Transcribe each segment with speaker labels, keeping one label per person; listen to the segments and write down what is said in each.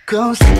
Speaker 1: Come see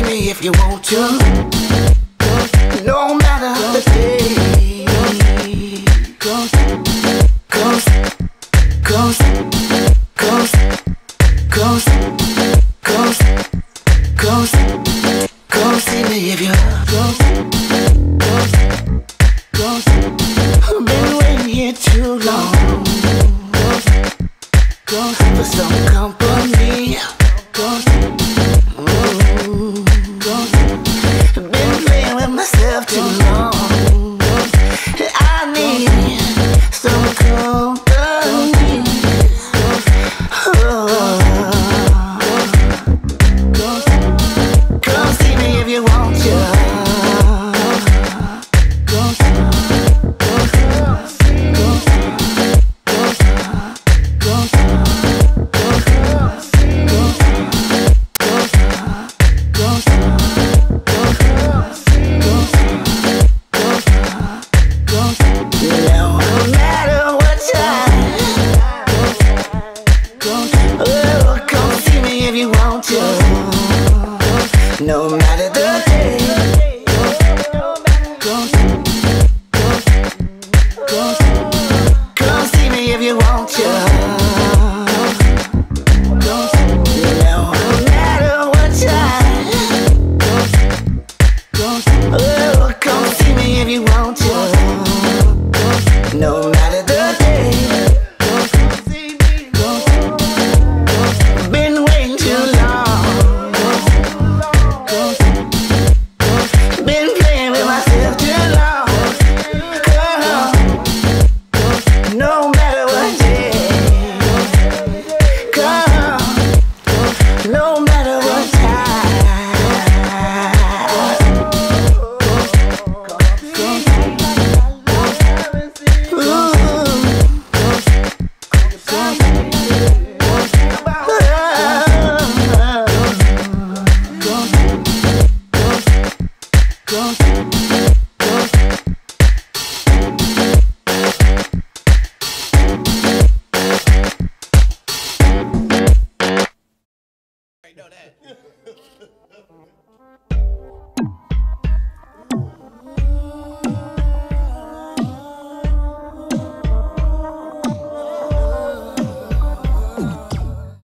Speaker 1: me if you want to. No matter the day. Come see me if you. I've been waiting here too long for some company. Been playing with myself too long. I need some company. Come see me if you want to. No matter the